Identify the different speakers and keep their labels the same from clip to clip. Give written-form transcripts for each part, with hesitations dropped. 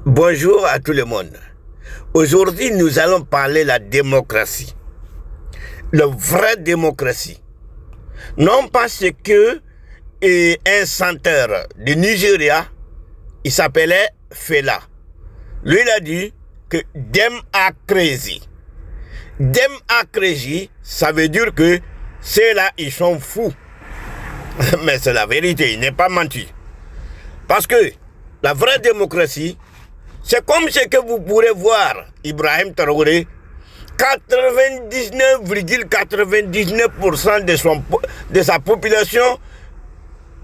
Speaker 1: Bonjour à tout le monde. Aujourd'hui, nous allons parler de la démocratie. La vraie démocratie. Non pas ce que un chanteur du Nigeria, il s'appelait Fela. Lui, il a dit que Dem a crazy. Dem a crazy, ça veut dire que ceux-là, ils sont fous. Mais c'est la vérité, il n'est pas menti. Parce que la vraie démocratie, c'est comme ce que vous pourrez voir, Ibrahim Traoré, 99,99% de sa population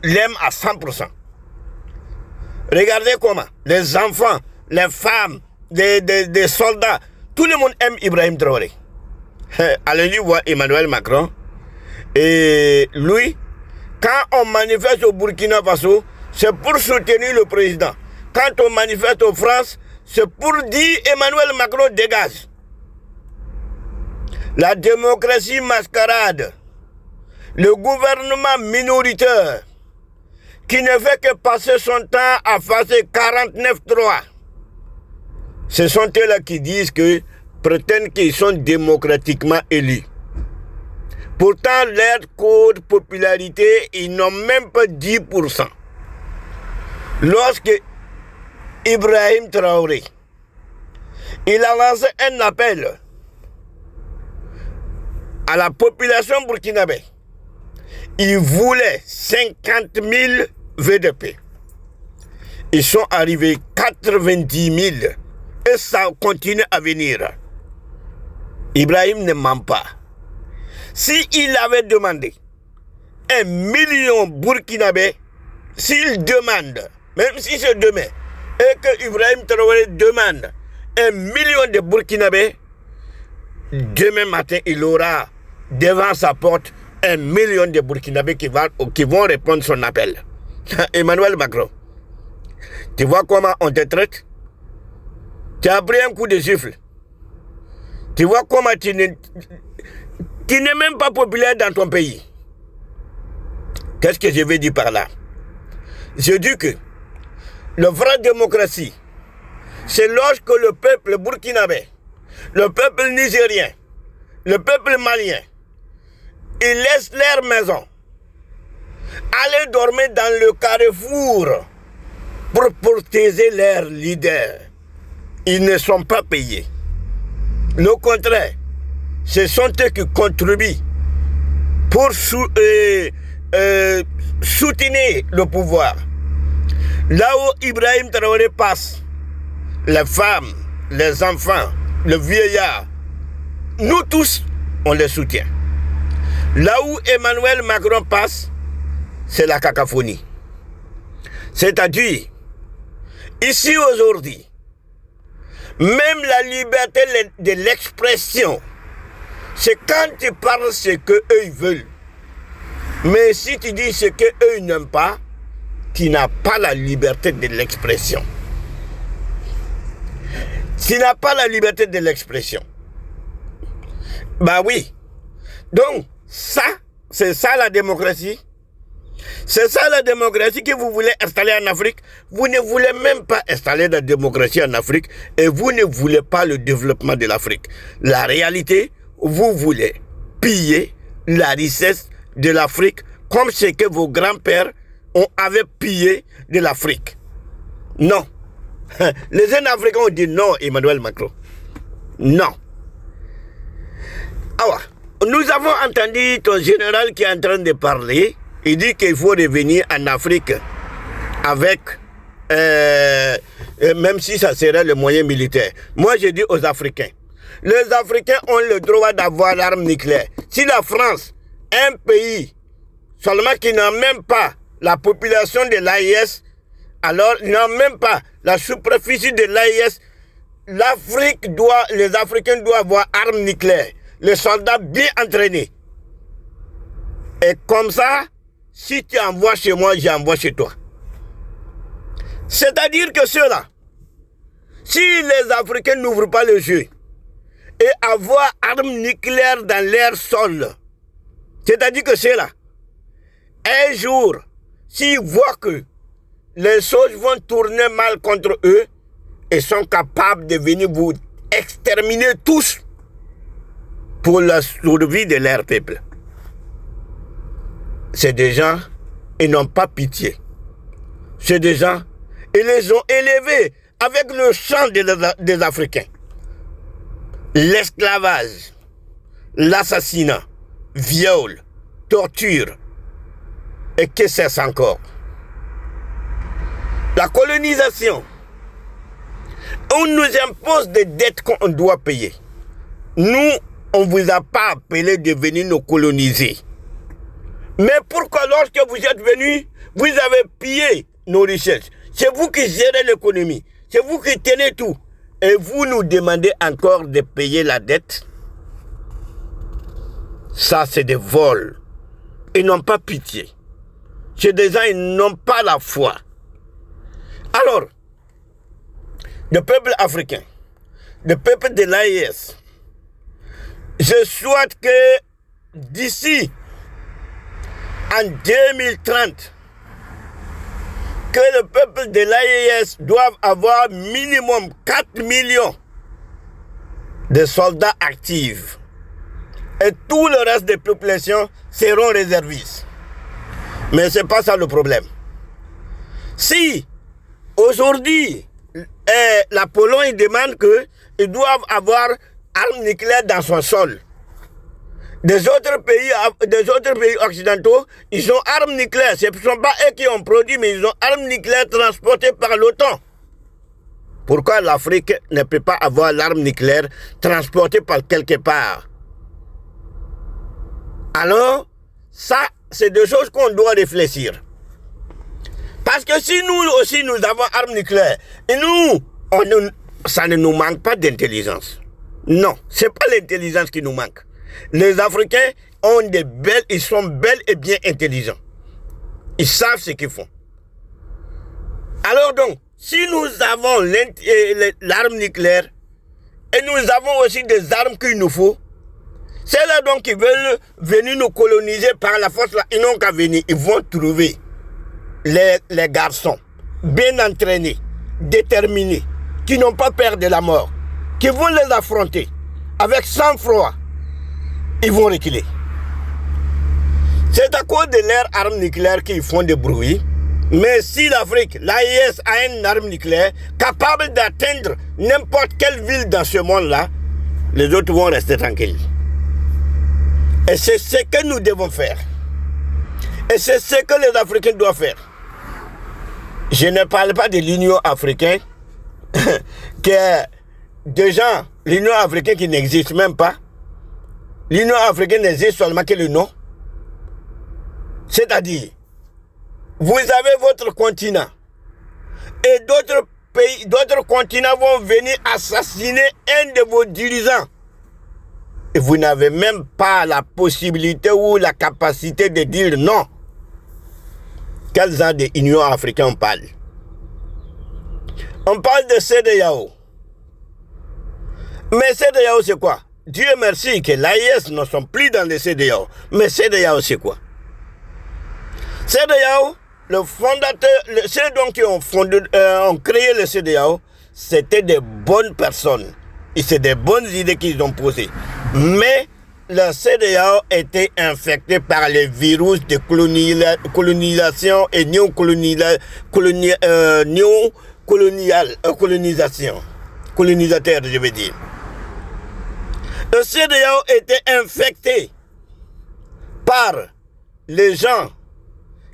Speaker 1: l'aime à 100%. Regardez comment les enfants, les femmes, les soldats, tout le monde aime Ibrahim Traoré. Allez-y voir Emmanuel Macron. Et lui, quand on manifeste au Burkina Faso, c'est pour soutenir le président. Quand on manifeste en France, c'est pour dire Emmanuel Macron dégage. La démocratie mascarade, le gouvernement minoritaire, qui ne fait que passer son temps à faire 49-3. Ce sont eux-là qui disent que, prétendent qu'ils sont démocratiquement élus. Pourtant, leur code popularité, ils n'ont même pas 10%. Lorsque Ibrahim Traoré, il a lancé un appel à la population burkinabé. Il voulait 50 000 VDP. Ils sont arrivés 90 000 et ça continue à venir. Ibrahim ne ment pas. S'il avait demandé 1 million burkinabé, s'il demande, même si c'est demain, et que Ibrahim Traoré demande 1 million de Burkinabés, demain matin, il aura devant sa porte 1 million de Burkinabés qui vont répondre son appel. Emmanuel Macron, tu vois comment on te traite? Tu as pris un coup de gifle. Tu vois comment tu n'es même pas populaire dans ton pays. Qu'est-ce que je veux dire par là? Je dis que la vraie démocratie, c'est lorsque le peuple burkinabé, le peuple nigérien, le peuple malien, ils laissent leur maison, aller dormir dans le carrefour pour protéger leurs leaders. Ils ne sont pas payés. Le contraire, ce sont eux qui contribuent pour soutenir le pouvoir. Là où Ibrahim Traoré passe, les femmes, les enfants, le vieillard, nous tous, on les soutient. Là où Emmanuel Macron passe, c'est la cacophonie. C'est-à-dire, ici aujourd'hui, même la liberté de l'expression, c'est quand tu parles ce qu'eux ils veulent. Mais si tu dis ce qu'eux ils n'aiment pas, tu n'as pas la liberté de l'expression. Tu n'as pas la liberté de l'expression. Bah oui. Donc, ça, c'est ça la démocratie. C'est ça la démocratie que vous voulez installer en Afrique. Vous ne voulez même pas installer la démocratie en Afrique et vous ne voulez pas le développement de l'Afrique. La réalité, vous voulez piller la richesse de l'Afrique comme ce que vos grands-pères avaient pillé de l'Afrique. Non. Les jeunes Africains ont dit non, Emmanuel Macron. Non. Alors, nous avons entendu ton général qui est en train de parler. Il dit qu'il faut revenir en Afrique avec, même si ça serait le moyen militaire. Moi, je dis aux Africains, les Africains ont le droit d'avoir l'arme nucléaire. Si la France, un pays seulement qui n'a même pas la population de l'AIS, alors il n'a même pas la superficie de l'AIS, les Africains doivent avoir armes nucléaires, les soldats bien entraînés. Et comme ça, si tu envoies chez moi, j'envoie chez toi. C'est-à-dire que ceux-là, si les Africains n'ouvrent pas le jeu et avoir armes nucléaires dans leur sol, c'est-à-dire que ceux-là, un jour, s'ils voient que les choses vont tourner mal contre eux, et sont capables de venir vous exterminer tous pour la survie de leur peuple. C'est des gens, ils n'ont pas pitié. C'est des gens, ils les ont élevés avec le sang des Africains. L'esclavage, l'assassinat, viol, torture, et que c'est encore. La colonisation. On nous impose des dettes qu'on doit payer. Nous, on ne vous a pas appelé de venir nous coloniser. Mais pourquoi lorsque vous êtes venus, vous avez pillé nos richesses? C'est vous qui gérez l'économie. C'est vous qui tenez tout. Et vous nous demandez encore de payer la dette? Ça, c'est des vols. Ils n'ont pas pitié. C'est des gens, ils n'ont pas la foi. Alors, le peuple africain, le peuple de l'AES, je souhaite que d'ici en 2030, que le peuple de l'AES doive avoir minimum 4 millions de soldats actifs. Et tout le reste des populations seront réservistes. Mais ce n'est pas ça le problème. Si aujourd'hui, la Pologne demande qu'ils doivent avoir armes nucléaires dans son sol. Des autres pays occidentaux, ils ont armes nucléaires. Ce ne sont pas eux qui ont produit, mais ils ont armes nucléaires transportées par l'OTAN. Pourquoi l'Afrique ne peut pas avoir l'arme nucléaire transportée par quelque part? Alors, ça, c'est des choses qu'on doit réfléchir. Parce que si nous aussi, nous avons armes nucléaires, et ça ne nous manque pas d'intelligence. Non, ce n'est pas l'intelligence qui nous manque. Les Africains ils sont bel et bien intelligents. Ils savent ce qu'ils font. Alors donc, si nous avons l'arme nucléaire, et nous avons aussi des armes qu'il nous faut, c'est là donc qui veulent venir nous coloniser par la force là, ils n'ont qu'à venir. Ils vont trouver les garçons bien entraînés, déterminés, qui n'ont pas peur de la mort, qui vont les affronter avec sang-froid. Ils vont reculer. C'est à cause de leurs armes nucléaires qu'ils font des bruits. Mais si l'Afrique, l'AES a une arme nucléaire capable d'atteindre n'importe quelle ville dans ce monde-là, les autres vont rester tranquilles. Et c'est ce que nous devons faire. Et c'est ce que les Africains doivent faire. Je ne parle pas de l'Union africaine, qui est des gens, l'Union africaine qui n'existe même pas. L'Union africaine n'existe seulement que le nom. C'est-à-dire, vous avez votre continent et d'autres pays, d'autres continents vont venir assassiner un de vos dirigeants. Et vous n'avez même pas la possibilité ou la capacité de dire non. Quel genre d'Union africaine on parle? On parle de CEDEAO. Mais CEDEAO c'est quoi? Dieu merci que l'AES ne sont plus dans les CEDEAO. Mais CEDEAO c'est quoi? CEDEAO, le fondateur, ceux donc qui ont créé le CEDEAO, c'était des bonnes personnes. Et c'est des bonnes idées qu'ils ont posées. Mais le CEDEAO était infecté par les virus de colonisation et colonisateur, je veux dire. Le CEDEAO était infecté par les gens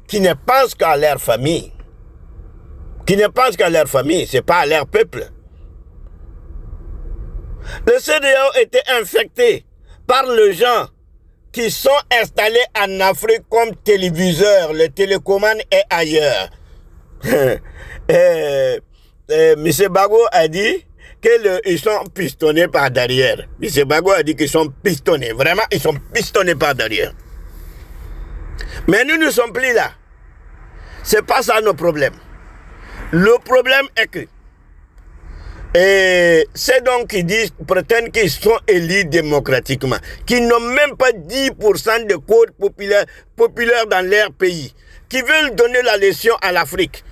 Speaker 1: qui ne pensent qu'à leur famille. Qui ne pensent qu'à leur famille, ce n'est pas à leur peuple. Le CEDEAO était infecté par les gens qui sont installés en Afrique comme téléviseurs, les télécommandes et ailleurs. M. Bago a dit qu'ils sont pistonnés par derrière. M. Bago a dit qu'ils sont pistonnés. Vraiment, ils sont pistonnés par derrière. Mais nous ne sommes plus là. Ce n'est pas ça nos problèmes. Le problème est que c'est donc qui prétendent qu'ils sont élus démocratiquement, qui n'ont même pas 10% de code populaire dans leur pays, qui veulent donner la leçon à l'Afrique.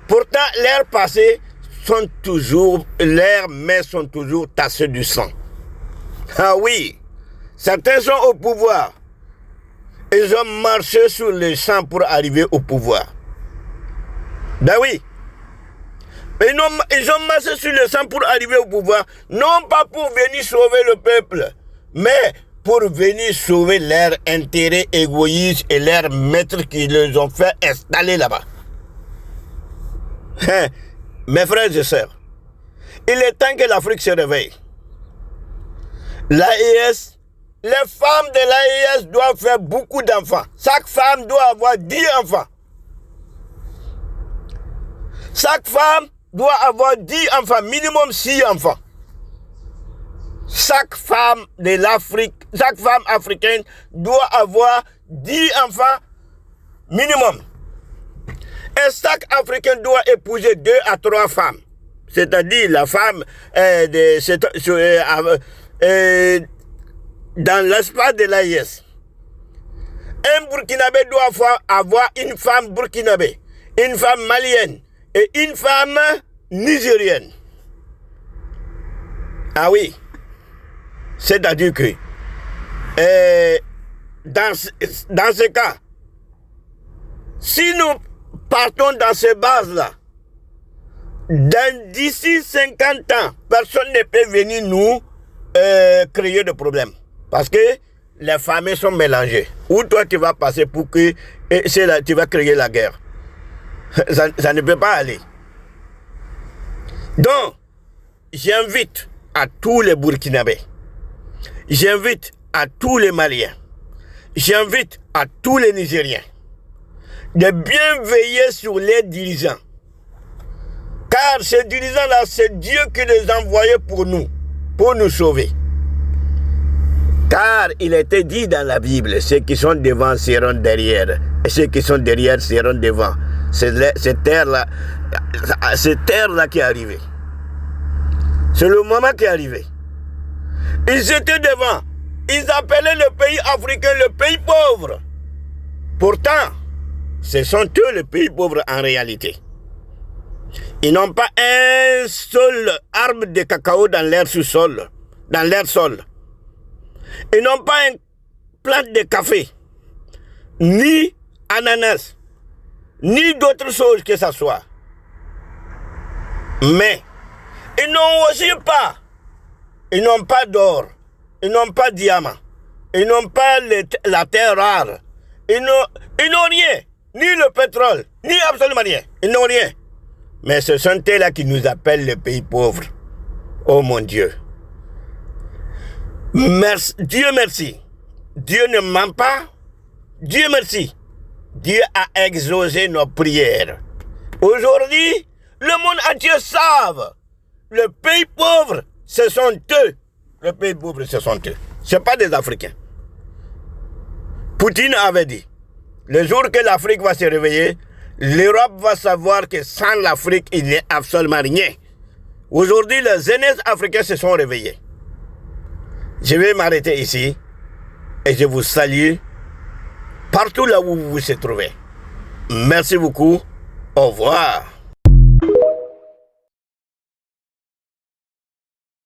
Speaker 1: Pourtant, leur passé sont toujours, leurs mains sont toujours tassées du sang. Ah oui, certains sont au pouvoir. Ils ont marché sur le sang pour arriver au pouvoir. Ben oui. Ils ont marché sur le sang pour arriver au pouvoir, non pas pour venir sauver le peuple, mais pour venir sauver leurs intérêts égoïstes et leurs maîtres qui les ont fait installer là-bas. Mes frères et sœurs, il est temps que l'Afrique se réveille. L'AES, les femmes de l'AES doivent faire beaucoup d'enfants. Chaque femme doit avoir 10 enfants. Chaque femme doit avoir 10 enfants, minimum 6 enfants. Chaque femme de l'Afrique, chaque femme africaine doit avoir 10 enfants minimum. Et chaque Africain doit épouser 2 à 3 femmes. C'est-à-dire la femme dans l'espace de l'AIS. Un Burkinabé doit avoir une femme burkinabé, une femme malienne et une femme nigérienne. Ah oui. C'est-à-dire que dans ce cas, si nous partons dans ces bases-là, d'ici 50 ans, personne ne peut venir nous créer de problèmes. Parce que les familles sont mélangées. Où toi tu vas passer pour que tu vas créer la guerre. Ça ne peut pas aller. Donc, j'invite à tous les Burkinabés, j'invite à tous les Maliens, j'invite à tous les Nigériens de bien veiller sur les dirigeants. Car ces dirigeants-là, c'est Dieu qui les a envoyés pour nous sauver. Car il était dit dans la Bible, ceux qui sont devant seront derrière, et ceux qui sont derrière seront devant. C'est cette terre-là qui est arrivée. C'est le moment qui est arrivé. Ils étaient devant. Ils appelaient le pays africain le pays pauvre. Pourtant, ce sont eux les pays pauvres en réalité. Ils n'ont pas un seul arbre de cacao dans leur sous-sol, dans leur sol. Ils n'ont pas une plante de café, ni ananas, ni d'autres choses que ce soit. Mais ils n'ont aussi pas, ils n'ont pas d'or, ils n'ont pas de diamant, ils n'ont pas la terre rare, ils n'ont rien, ni le pétrole, ni absolument rien, ils n'ont rien. Mais ce sont eux-là qui nous appellent les pays pauvres. Oh mon Dieu. Merci, Dieu merci. Dieu ne ment pas. Dieu merci. Dieu a exaucé nos prières. Aujourd'hui, le monde entier savent. Le pays pauvre, ce sont eux. Le pays pauvre, ce sont eux. Ce n'est pas des Africains. Poutine avait dit, le jour que l'Afrique va se réveiller, l'Europe va savoir que sans l'Afrique, il n'y a absolument rien. Aujourd'hui, les jeunesses africains se sont réveillés. Je vais m'arrêter ici et je vous salue partout là où vous vous trouvez. Merci beaucoup. Au revoir.